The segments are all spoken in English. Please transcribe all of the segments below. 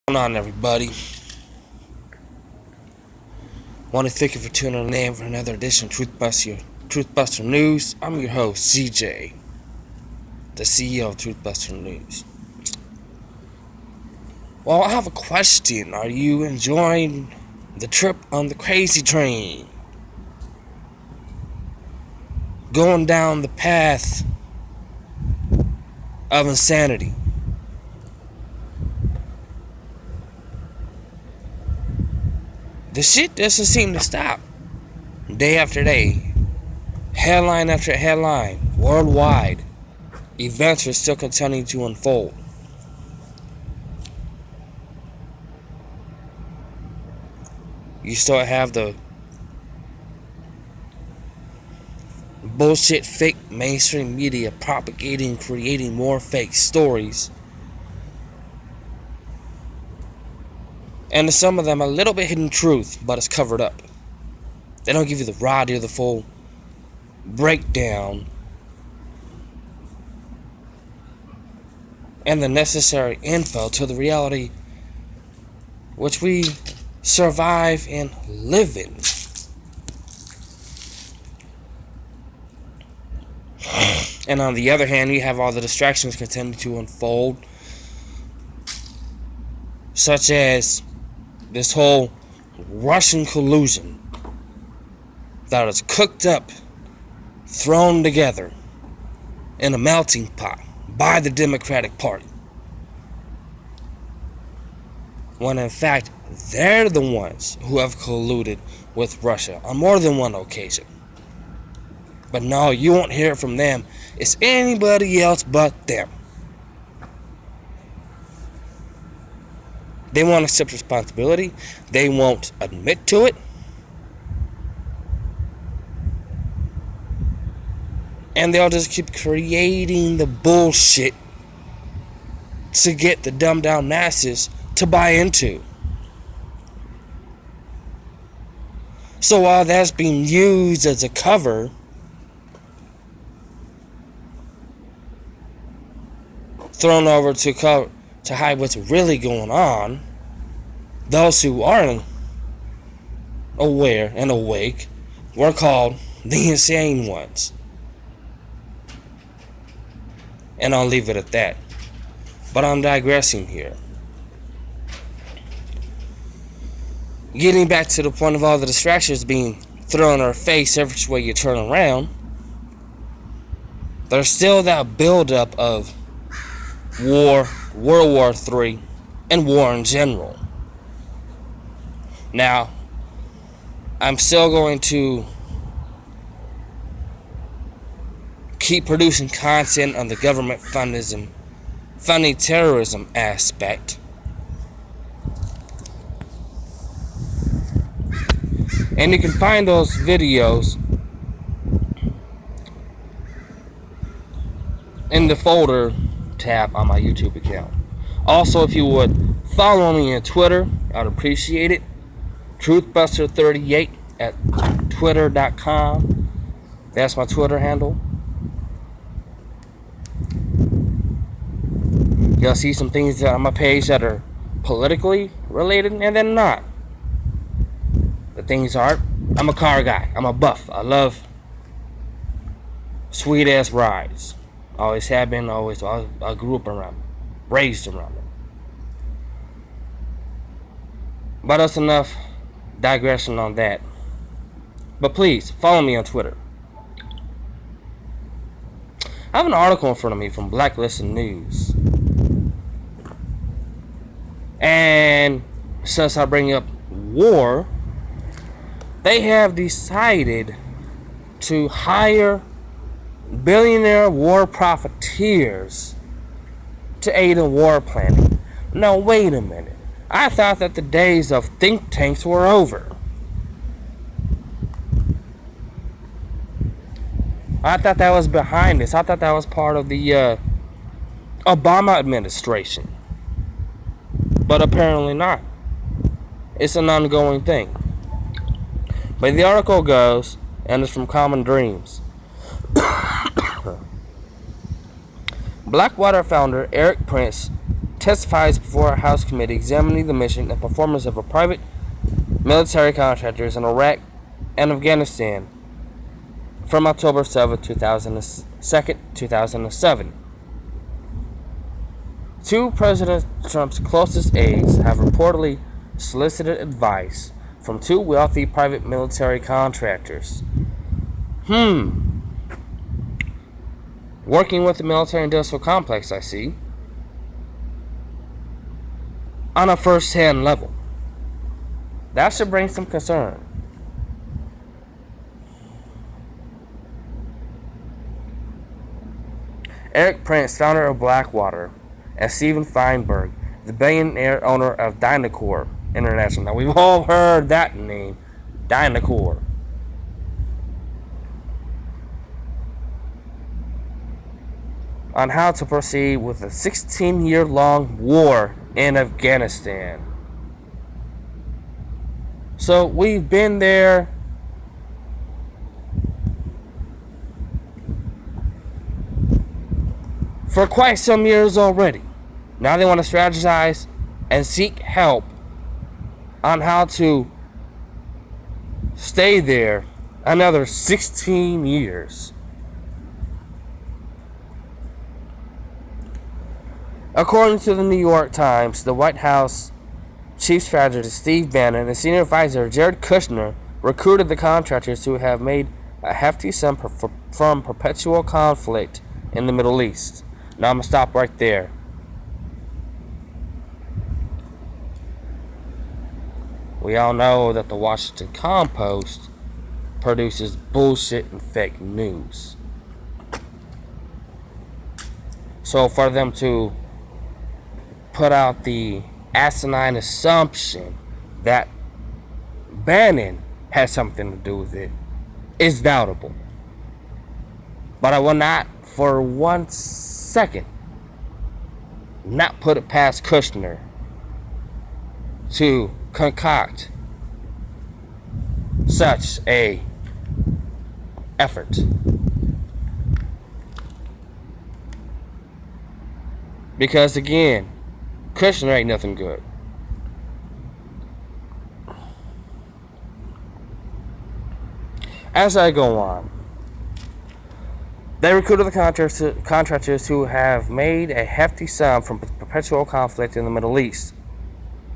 What's going on, everybody? Want to thank you for tuning in for another edition of Truthbuster News. I'm your host, CJ, the CEO of Truthbuster News. Well, I have a question. Are you enjoying the trip on the crazy train? Going down the path of insanity? The shit doesn't seem to stop. Day after day, headline after headline, worldwide, events are still continuing to unfold. You still have the bullshit fake mainstream media propagating, creating more fake stories. And some of them a little bit hidden truth, but it's covered up. They don't give you the raw deal, the full breakdown, and the necessary info to the reality which we survive and live in. And on the other hand, you have all the distractions continue to unfold, such as this whole Russian collusion that is cooked up, thrown together in a melting pot by the Democratic Party, when in fact they're the ones who have colluded with Russia on more than one occasion. But no, you won't hear it from them. It's anybody else but them. They won't accept responsibility. They won't admit to it. And they'll just keep creating the bullshit to get the dumbed down masses to buy into. So while that's being used as a cover, thrown over to hide what's really going on, those who aren't aware and awake were called the insane ones. And I'll leave it at that. But I'm digressing here. Getting back to the point of all the distractions being thrown in our face every way you turn around, there's still that buildup of war, World War III, and war in general. Now, I'm still going to keep producing content on the government funding terrorism aspect. And you can find those videos in the folder tab on my YouTube account. Also, if you would follow me on Twitter, I'd appreciate it. Truthbuster38 at twitter.com. That's my Twitter handle. You'll see some things on my page that are politically related and then not. The things are, I'm a car guy. I'm a buff. I love sweet ass rides. Always have been, always. I grew up around them, raised around them. But that's enough digression on that. But please, follow me on Twitter. I have an article in front of me from Blacklisted News. And since I bring up war, they have decided to hire billionaire war profiteers to aid in war planning. Now, wait a minute. I thought that the days of think tanks were over. I thought that was behind us. I thought that was part of the Obama administration. But apparently not. It's an ongoing thing. But the article goes, and it's from Common Dreams. Blackwater founder Eric Prince testifies before a House committee examining the mission and performance of a private military contractors in Iraq and Afghanistan from October 7, 2007. Two President Trump's closest aides have reportedly solicited advice from two wealthy private military contractors. Working with the military-industrial complex, I see. On a first-hand level. That should bring some concern. Eric Prince, founder of Blackwater, and Steven Feinberg, the billionaire owner of Dynacorp International. Now, we've all heard that name, Dynacorp. On how to proceed with a 16-year-long war in Afghanistan. So we've been there for quite some years already. Now they want to strategize and seek help on how to stay there another 16 years. According to the New York Times, the White House chief strategist Steve Bannon and senior advisor Jared Kushner recruited the contractors who have made a hefty sum from perpetual conflict in the Middle East. Now I'm going to stop right there. We all know that the Washington Compost produces bullshit and fake news. So for them to put out the asinine assumption that Bannon has something to do with it is doubtable. But I will not for 1 second not put it past Kushner to concoct such a effort. Because again, Kushner ain't nothing good. As I go on, they recruited the contractors who have made a hefty sum from perpetual conflict in the Middle East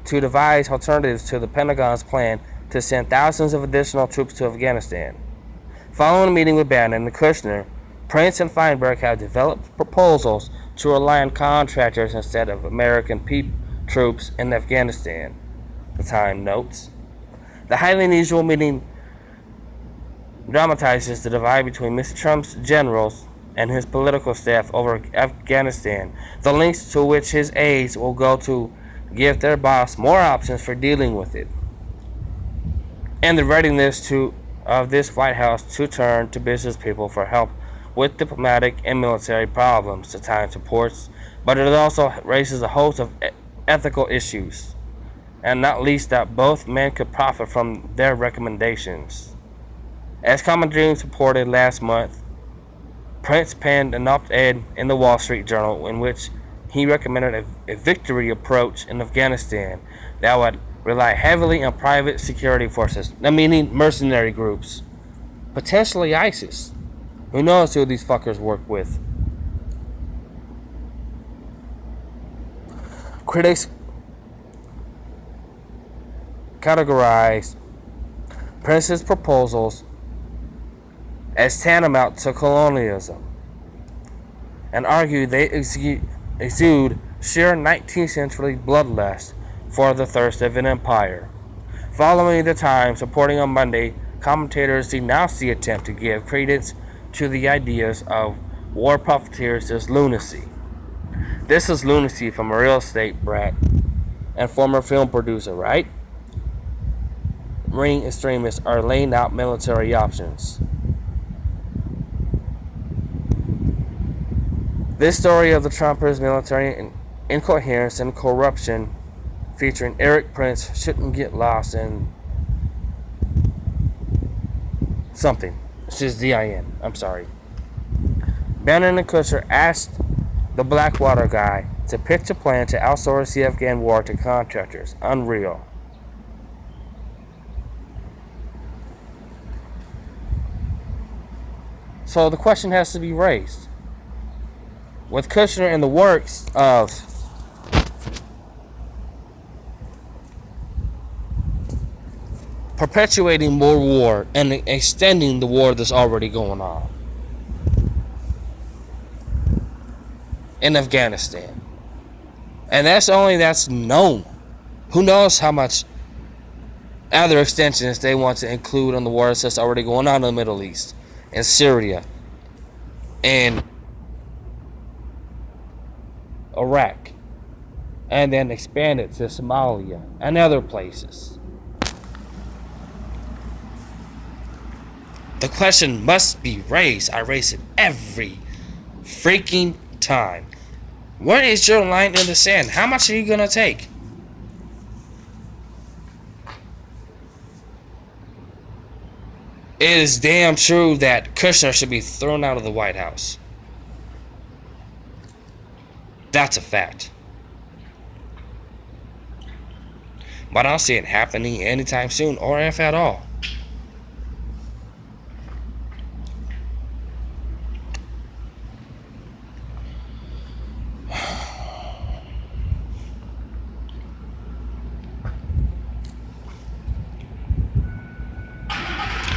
to devise alternatives to the Pentagon's plan to send thousands of additional troops to Afghanistan. Following a meeting with Bannon and Kushner, Prince and Feinberg have developed proposals to rely on contractors instead of American troops in Afghanistan, the Times notes. The highly unusual meeting dramatizes the divide between Mr. Trump's generals and his political staff over Afghanistan, the lengths to which his aides will go to give their boss more options for dealing with it, and the readiness of this White House to turn to business people for help with diplomatic and military problems, the Times reports, but it also raises a host of ethical issues, and not least that both men could profit from their recommendations. As Common Dreams reported last month, Prince penned an op-ed in the Wall Street Journal in which he recommended a victory approach in Afghanistan that would rely heavily on private security forces, meaning mercenary groups, potentially ISIS. Who knows who these fuckers work with? Critics categorize Prince's proposals as tantamount to colonialism and argue they exude sheer 19th century bloodlust for the thirst of an empire. Following the Times reporting on Monday, commentators denounced the attempt to give credence to the ideas of war profiteers as lunacy. This is lunacy from a real estate brat and former film producer, right? Ring extremists are laying out military options. This story of the Trumpers' military incoherence and corruption featuring Eric Prince shouldn't get lost in something. This is DIN. I'm sorry. Bannon and Kushner asked the Blackwater guy to pitch a plan to outsource the Afghan war to contractors. Unreal. So the question has to be raised. With Kushner in the works of perpetuating more war and extending the war that's already going on in Afghanistan. And that's known. Who knows how much other extensions they want to include on the war that's already going on in the Middle East, in Syria, in Iraq, and then expand it to Somalia and other places. The question must be raised. I raise it every freaking time. Where is your line in the sand? How much are you going to take? It is damn true that Kushner should be thrown out of the White House. That's a fact. But I don't see it happening anytime soon, or if at all.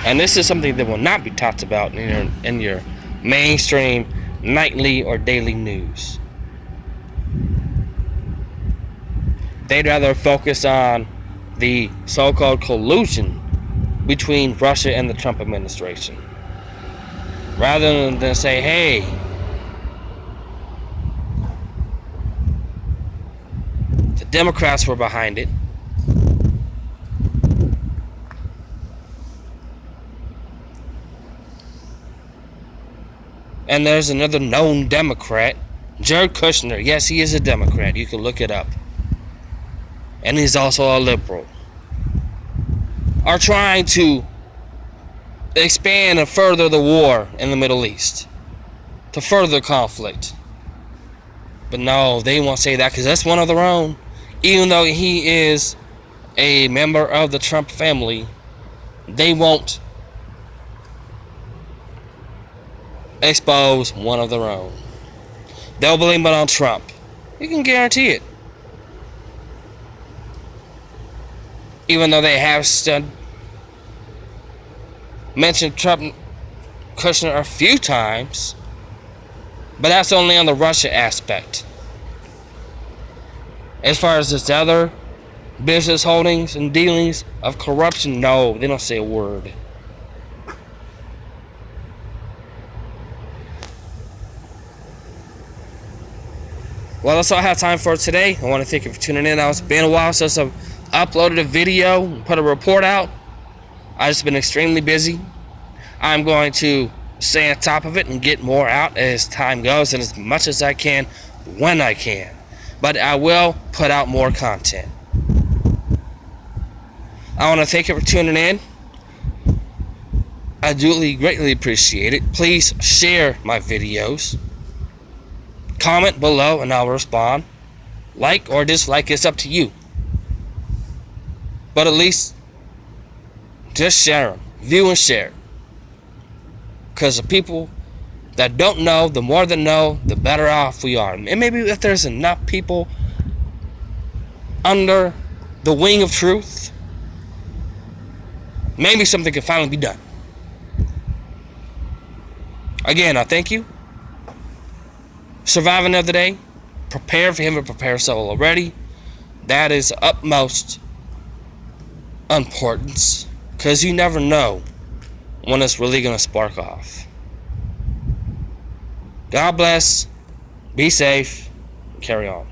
And this is something that will not be talked about in your mainstream nightly or daily news. They'd rather focus on the so-called collusion between Russia and the Trump administration, rather than say, hey, the Democrats were behind it. And there's another known Democrat, Jared Kushner. Yes, he is a Democrat. You can look it up. And he's also a liberal. Are trying to expand and further the war in the Middle East, to further conflict. But no, they won't say that because that's one of their own. Even though he is a member of the Trump family, they won't expose one of their own. They'll blame it on Trump. You can guarantee it. Even though they have mentioned Trump, Kushner a few times, but that's only on the Russia aspect. As far as this other business holdings and dealings of corruption, no, they don't say a word. Well, that's all I have time for today. I want to thank you for tuning in. Now, it's been a while since I've uploaded a video and put a report out. I've just been extremely busy. I'm going to stay on top of it and get more out as time goes and as much as I can when I can. But I will put out more content. I want to thank you for tuning in. I do greatly appreciate it. Please share my videos. Comment below and I'll respond. Like or dislike, it's up to you. But at least just share them. View and share. Because the people that don't know, the more that know, the better off we are. And maybe if there's enough people under the wing of truth, maybe something can finally be done. Again, I thank you. Survive another day. Prepare for him to prepare yourself already. That is utmost importance. Because you never know when it's really going to spark off. God bless. Be safe. Carry on.